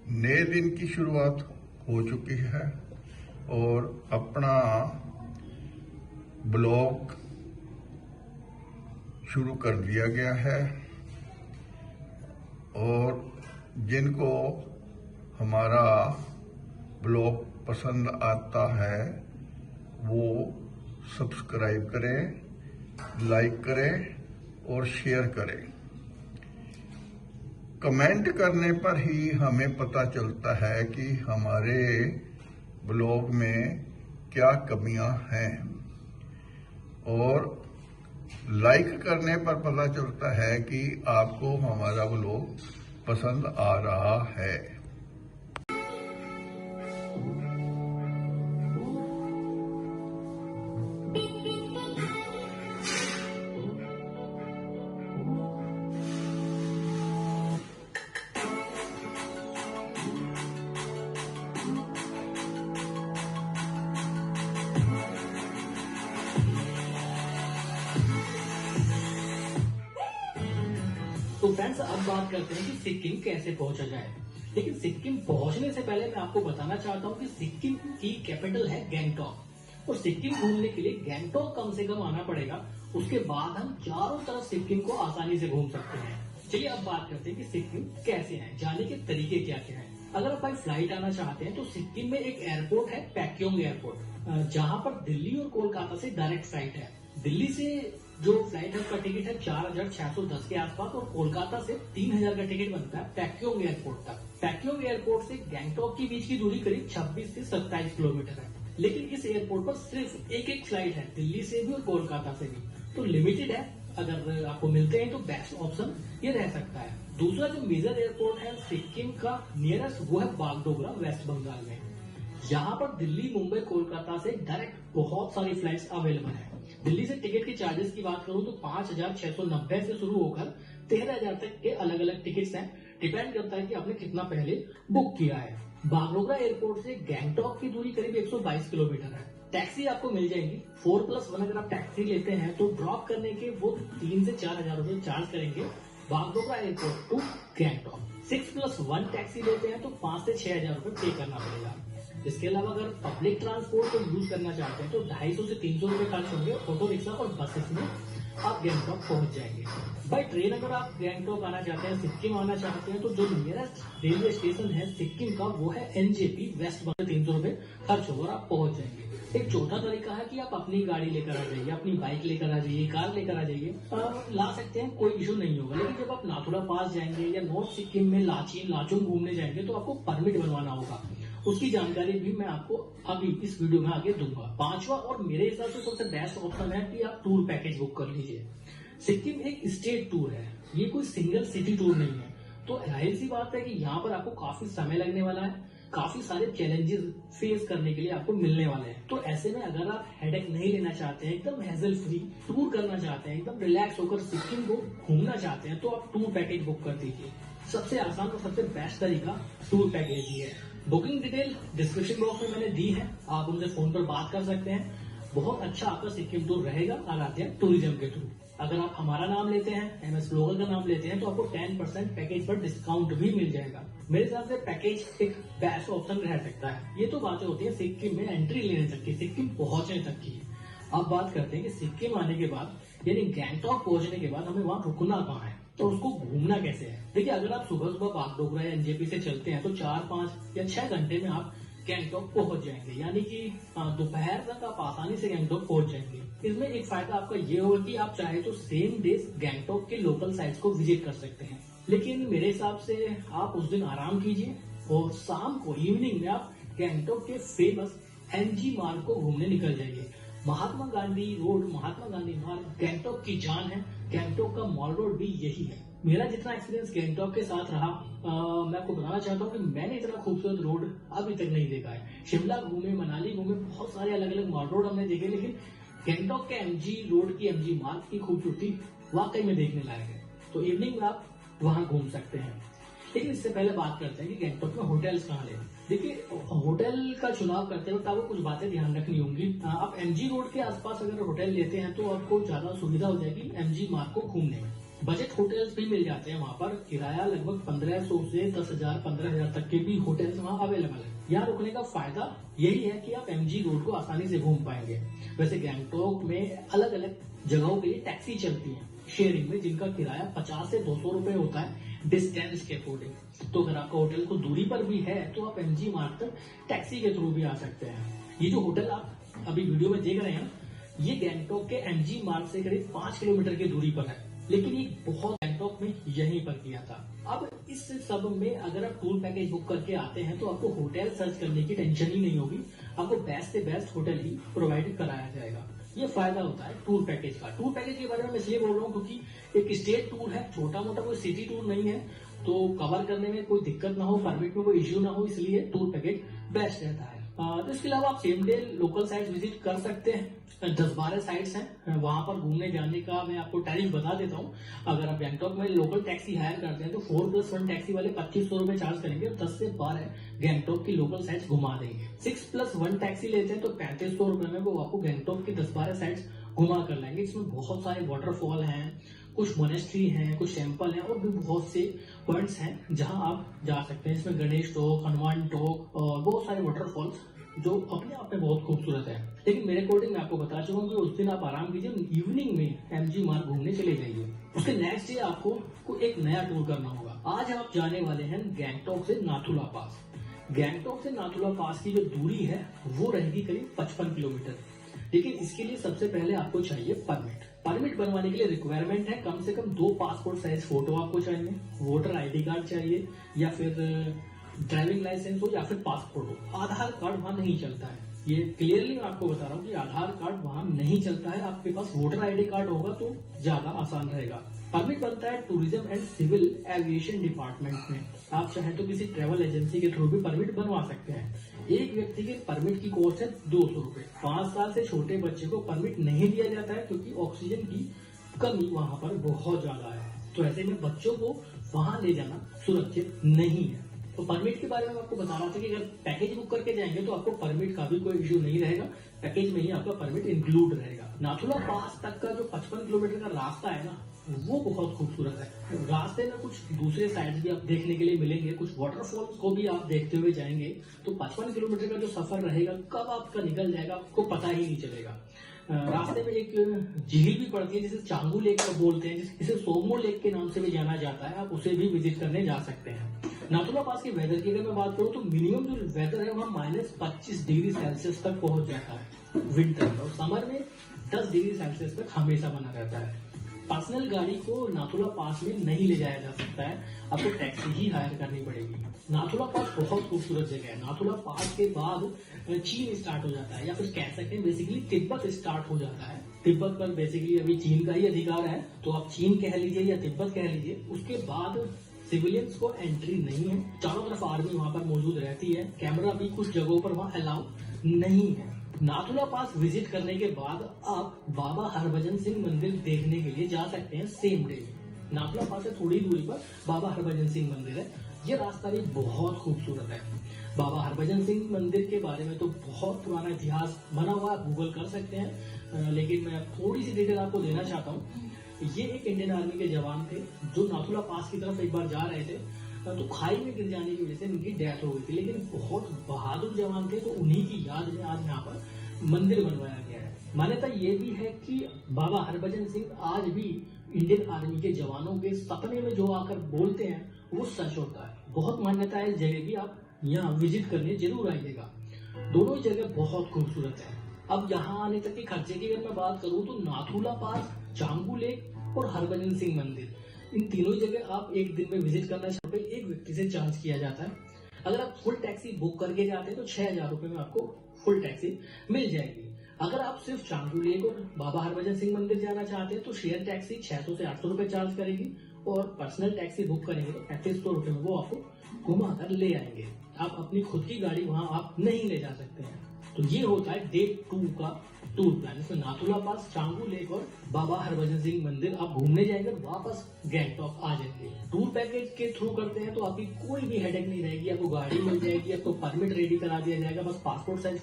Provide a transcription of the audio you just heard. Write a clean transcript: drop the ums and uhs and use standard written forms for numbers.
नए दिन की शुरुआत हो चुकी है और अपना ब्लॉग शुरू कर दिया गया है। और जिनको हमारा ब्लॉग पसंद आता है वो सब्सक्राइब करें, लाइक करें और शेयर करें। कमेंट करने पर ही हमें पता चलता है कि हमारे ब्लॉग में क्या कमियां हैं, और लाइक करने पर पता चलता है कि आपको हमारा ब्लॉग पसंद आ रहा है। तो फ्रेंड्स, अब बात करते हैं कि सिक्किम कैसे पहुंचा जाए। लेकिन सिक्किम पहुंचने से पहले मैं आपको बताना चाहता हूं कि सिक्किम की कैपिटल है गैंगटॉक, और सिक्किम घूमने के लिए गैंगटॉक कम से कम आना पड़ेगा। उसके बाद हम चारों तरफ सिक्किम को आसानी से घूम सकते हैं। चलिए अब बात करते हैं कि सिक्किम कैसे है, जाने के तरीके क्या क्या है। अगर आप बाई फ्लाइट आना चाहते हैं तो सिक्किम में एक एयरपोर्ट है, पैक्योंग एयरपोर्ट, जहां पर दिल्ली और कोलकाता से डायरेक्ट फ्लाइट है। दिल्ली से जो फ्लाइट है उसका टिकट है 4610 के आसपास, और कोलकाता से 3000 का टिकट बनता है पैक्योंग एयरपोर्ट तक। पैक्योंग एयरपोर्ट से गैंगटॉक के बीच की दूरी करीब 26 से 27 किलोमीटर है। लेकिन इस एयरपोर्ट पर सिर्फ एक फ्लाइट है, दिल्ली से भी और कोलकाता से भी, तो लिमिटेड है। अगर आपको मिलते हैं तो बेस्ट ऑप्शन ये रह सकता है। दूसरा जो मेजर एयरपोर्ट है सिक्किम का नियरेस्ट, वो है बागडोगरा, वेस्ट बंगाल में। यहाँ पर दिल्ली, मुंबई, कोलकाता से डायरेक्ट बहुत सारी फ्लाइट्स अवेलेबल है। दिल्ली से टिकट के चार्जेस की बात करूं तो 5690 से शुरू होकर 13000 तक के अलग अलग टिकट्स हैं। डिपेंड करता है कि आपने कितना पहले बुक किया है। बागडोगरा एयरपोर्ट से गैंगटॉक की दूरी करीब 122 किलोमीटर है। टैक्सी आपको मिल जाएगी 4+1। अगर आप टैक्सी लेते हैं तो ड्रॉप करने के वो 3 से 4000 रुपए चार्ज करेंगे Bagdogra airport to Gangtok. 6+1 taxi लेते हैं तो 5 से 6000 रुपए पे करना पड़ेगा। इसके अलावा अगर पब्लिक ट्रांसपोर्ट को यूज करना चाहते हैं तो 250 से 300 रुपए खर्च होंगे। ऑटो रिक्शा और बसेस में आप गैंगटॉक पहुंच जाएंगे। बाय ट्रेन अगर आप गैंगटॉक आना चाहते हैं, सिक्किम आना चाहते हैं, तो जो नियरेस्ट रेलवे स्टेशन है सिक्किम का वो है एनजेपी वेस्ट बंगाल। 300 रुपए खर्च होगा और आप पहुंच जाएंगे। एक चौथा तरीका है कि आप अपनी गाड़ी लेकर आ जाइए, अपनी बाइक लेकर आ जाइए, कार लेकर आ जाइए, ला सकते हैं, कोई इशू नहीं होगा। लेकिन जब आप नाथुला पास जाएंगे या नॉर्थ सिक्किम में लाचुंग घूमने जाएंगे तो आपको परमिट बनवाना होगा। उसकी जानकारी भी मैं आपको अभी इस वीडियो में आगे दूंगा। पांचवा और मेरे हिसाब से सबसे बेस्ट ऑप्शन है कि आप टूर पैकेज बुक कर लीजिए। सिक्किम एक स्टेट टूर है, ये कोई सिंगल सिटी टूर नहीं है। तो जाहिर सी बात है कि यहाँ पर आपको काफी समय लगने वाला है, काफी सारे चैलेंजेस फेस करने के लिए आपको मिलने वाले हैं। तो ऐसे में अगर आप हेडेक नहीं लेना चाहते हैं, एकदम हैजल फ्री टूर करना चाहते हैं, एकदम रिलैक्स होकर सिक्किम को घूमना चाहते हैं, तो आप टूर पैकेज बुक कर दीजिए। सबसे आसान और सबसे बेस्ट तरीका टूर पैकेज ही है। बुकिंग डिटेल डिस्क्रिप्शन बॉक्स में मैंने दी है, आप उनसे फोन पर बात कर सकते हैं। बहुत अच्छा आपका सिक्किम टूर रहेगा आराध्या टूरिज्म के थ्रू। अगर आप हमारा नाम लेते हैं, MS ग्लोबल का नाम लेते हैं, तो आपको 10% पैकेज पर डिस्काउंट भी मिल जाएगा। मेरे हिसाब से पैकेज एक बेस्ट ऑप्शन रह सकता है। ये तो बातें होती है सिक्किम में एंट्री लेने तक की, सिक्किम पहुंचने तक की। अब बात करते हैं कि सिक्किम आने के बाद यानी गैंगटॉक पहुंचने के बाद हमें वहां रुकना कहाँ है, तो उसको घूमना कैसे है। देखिए, अगर आप सुबह सुबह बागडोगरा या एनजेपी से चलते हैं तो 4, 5 या 6 घंटे में आप गैंगटॉक पहुंच जाएंगे। यानी कि दोपहर तक आप आसानी से गैंगटॉक पहुंच जाएंगे। इसमें एक फायदा आपका ये होगा कि आप चाहे तो सेम डेज गैंगटॉक के लोकल साइट्स को विजिट कर सकते हैं। लेकिन मेरे हिसाब से आप उस दिन आराम कीजिए और शाम को इवनिंग में आप गैंगटॉक के फेमस MG मार्ग को घूमने निकल जाइए। महात्मा गांधी रोड, महात्मा गांधी मार्ग गैंगटॉक की जान है। गैंगटॉक का मॉल रोड भी यही है। मेरा जितना एक्सपीरियंस गैंगटॉक के साथ रहा, मैं आपको बताना चाहता हूँ कि मैंने इतना खूबसूरत रोड अभी तक नहीं देखा है। शिमला घूमे, मनाली घूमे, बहुत सारे अलग अलग मॉल रोड हमने देखे, लेकिन गैंगटॉक के MG रोड की, MG मार्ग की खूबसूरती वाकई में देखने लायक है। तो इवनिंग में आप वहां घूम सकते हैं। लेकिन इससे पहले बात करते हैं कि गैंगटॉक में होटल्स कहाँ लें। देखिए, होटल का चुनाव करते वक्त आपको कुछ बातें ध्यान रखनी होंगी। आप MG रोड के आसपास अगर होटल लेते हैं तो आपको ज्यादा सुविधा हो जाएगी MG मार्ग को घूमने में। बजट होटल्स भी मिल जाते हैं वहाँ पर। किराया लगभग 1500 से 10,000 15,000 तक के भी होटल्स वहाँ अवेलेबल है। यहाँ रुकने का फायदा यही है कि आप एमजी रोड को आसानी से घूम पाएंगे। वैसे गैंगटॉक में अलग अलग जगहों के लिए टैक्सी चलती है शेयरिंग में, जिनका किराया 50 से 200 रुपए होता है डिस्टेंस के अकॉर्डिंग। तो अगर आपका होटल को दूरी पर भी है तो आप एमजी मार्ग तक टैक्सी के थ्रू भी आ सकते हैं। ये जो होटल आप अभी वीडियो में देख रहे हैं ये गैंगटॉक के एमजी मार्ग से करीब 5 किलोमीटर की दूरी पर है, लेकिन ये बहुत गैंगटॉक में यहीं पर किया था। अब इस सब में अगर आप टूर पैकेज बुक करके आते हैं तो आपको होटल सर्च करने की टेंशन ही नहीं होगी, आपको बेस्ट से बेस्ट होटल ही प्रोवाइड कराया जाएगा। ये फायदा होता है टूर पैकेज का। टूर पैकेज के बारे में मैं इसलिए बोल रहा हूँ क्योंकि एक स्टेट टूर है, छोटा मोटा कोई सिटी टूर नहीं है, तो कवर करने में कोई दिक्कत ना हो, परमिट में कोई इश्यू ना हो, इसलिए टूर पैकेज बेस्ट रहता है। तो इसके अलावा आप same day local sites visit कर सकते हैं। 10-12 साइट्स हैं वहां पर घूमने जाने का। मैं आपको टैरिफ बता देता हूँ। अगर आप गैंगटॉक में लोकल टैक्सी हायर करते हैं तो 4+1 टैक्सी वाले 2500 रुपए चार्ज करेंगे और 10 से 12 गैंगटॉक की लोकल साइट्स घुमा देंगे। 6+1 टैक्सी लेते हैं तो 3500 रुपए में वो आपको गैंगटॉक की 10-12 साइट्स घुमा कर लाएंगे। इसमें बहुत सारे वाटरफॉल हैं, कुछ मोनेस्ट्री हैं, कुछ टेम्पल हैं और भी बहुत से पॉइंट्स हैं जहां आप जा सकते हैं। इसमें गणेश टॉक, हनुमान टॉक और बहुत सारे वाटरफॉल्स जो अपने आप में बहुत खूबसूरत है। लेकिन मेरे अकॉर्डिंग मैं आपको बता चुका हूँ कि उस दिन आप आराम कीजिए, इवनिंग में एमजी मार्ग घूमने चले जाइए। उसके नेक्स्ट डे आपको एक नया टूर करना होगा। आज आप जाने वाले हैं गैंगटॉक से नाथुला पास। गैंगटॉक से नाथुला पास की जो दूरी है वो रहेगी करीब 55 किलोमीटर। लेकिन इसके लिए सबसे पहले आपको चाहिए परमिट। परमिट बनवाने के लिए रिक्वायरमेंट है कम से कम 2 पासपोर्ट साइज फोटो आपको चाहिए, वोटर आईडी कार्ड चाहिए या फिर ड्राइविंग लाइसेंस हो या फिर पासपोर्ट हो। आधार कार्ड वहां नहीं चलता है, ये क्लियरली मैं आपको बता रहा हूँ कि आधार कार्ड वहां नहीं चलता है। आपके पास वोटर आईडी कार्ड होगा तो ज्यादा आसान रहेगा। परमिट बनता है tourism and civil aviation department में। आप चाहे तो किसी ट्रेवल एजेंसी के थ्रू भी परमिट बनवा सकते हैं। एक व्यक्ति के परमिट की कॉस्ट है 200 रुपए। 5 साल से छोटे बच्चे को परमिट नहीं दिया जाता है क्योंकि ऑक्सीजन की कमी वहां पर बहुत ज्यादा है, तो ऐसे में बच्चों को वहां ले जाना सुरक्षित नहीं है। तो परमिट के बारे में आपको बता रहा था कि अगर पैकेज बुक करके जाएंगे तो आपको परमिट का भी कोई इश्यू नहीं रहेगा, पैकेज में ही आपका परमिट इंक्लूड रहेगा। नाथुला पास तक का जो 55 किलोमीटर का रास्ता है ना वो बहुत खूबसूरत है। रास्ते में कुछ दूसरे साइड्स भी आप देखने के लिए मिलेंगे, कुछ वाटरफॉल्स को भी आप देखते हुए जाएंगे। तो 55 किलोमीटर का जो सफर रहेगा कब आपका निकल जाएगा आपको पता ही नहीं चलेगा। रास्ते में एक झील भी पड़ती है जिसे चांगू लेक बोलते हैं, जिसे सोमो लेक के नाम से भी जाना जाता है। आप उसे भी विजिट करने जा सकते हैं। नाथुला पास के वेदर की अगर मैं बात करूं तो मिनिमम जो वेदर है वहाँ -25 डिग्री सेल्सियस तक पहुंच जाता है विंटर में, और समर में 10 डिग्री सेल्सियस तक हमेशा बना रहता है। पर्सनल गाड़ी को नाथुला पास में नहीं ले जाया जा सकता है, आपको टैक्सी ही हायर करनी पड़ेगी। नाथुला पास बहुत खूबसूरत जगह है। नाथुला पास के बाद चीन स्टार्ट हो जाता है, या फिर कह सकते हैं बेसिकली तिब्बत स्टार्ट हो जाता है। तिब्बत पर बेसिकली अभी चीन का ही अधिकार है, तो आप चीन कह लीजिए या तिब्बत कह लीजिए। उसके बाद सिविलियंस को एंट्री नहीं है, चारों तरफ आर्मी वहां पर मौजूद रहती है। कैमरा भी कुछ जगहों पर वहां अलाउ नहीं है। नाथुला पास विजिट करने के बाद आप बाबा हरभजन सिंह मंदिर देखने के लिए जा सकते हैं सेम डे। नाथुला पास से थोड़ी दूरी पर बाबा हरभजन सिंह मंदिर है। ये रास्ता भी बहुत खूबसूरत है। बाबा हरभजन सिंह मंदिर के बारे में तो बहुत पुराना इतिहास बना हुआ, आप गूगल कर सकते हैं, लेकिन मैं थोड़ी सी डिटेल आपको देना चाहता हूँ। ये एक इंडियन आर्मी के जवान थे जो नाथुला पास की तरफ एक बार जा रहे थे, तो खाई में गिर जाने की वजह से उनकी डेथ हो गई थी। लेकिन बहुत बहादुर जवान थे, तो उन्हीं की याद में आज यहाँ पर मंदिर बनवाया गया है। मान्यता ये भी है कि बाबा हरभजन सिंह आज भी इंडियन आर्मी के जवानों के सपने में जो आकर बोलते हैं वो सच होता है। बहुत मान्यता है इस जगह की, आप यहाँ विजिट करने जरूर आइएगा। दोनों ही जगह बहुत खूबसूरत है। अब यहाँ आने तक के खर्चे की अगर मैं बात करूँ तो नाथुला पास, चांगू लेक और हरभजन सिंह मंदिर, इन तीनों जगह आप एक दिन में विजिट करना चाहते हैं, एक व्यक्ति से चार्ज किया जाता है। अगर आप फुल टैक्सी बुक करके जाते हैं तो 6,000 रुपए में आपको फुल टैक्सी मिल जाएगी। अगर आप सिर्फ चांगू लेक और बाबा हरभजन सिंह मंदिर जाना चाहते हैं तो शेयर टैक्सी 600 से 800 रुपए चार्ज करेगी, और पर्सनल टैक्सी बुक करेंगे तो 3500 रुपए में वो आपको घुमा कर ले आएंगे। आप अपनी खुद की गाड़ी वहां आप नहीं ले जा सकते हैं। तो ये होता है डे 2 का टूर प्लान। इसमें नाथुला पास, चांगू लेक और बाबा हरभजन सिंह मंदिर आप घूमने जाएंगे, वापस गैंगटॉक आ जाएंगे। टूर पैकेज के थ्रू करते हैं तो आपकी कोई भी हेडेक नहीं रहेगी, आपको गाड़ी मिल जाएगी, आपको परमिट रेडी करा दिया जाएगा, बस पासपोर्ट साइज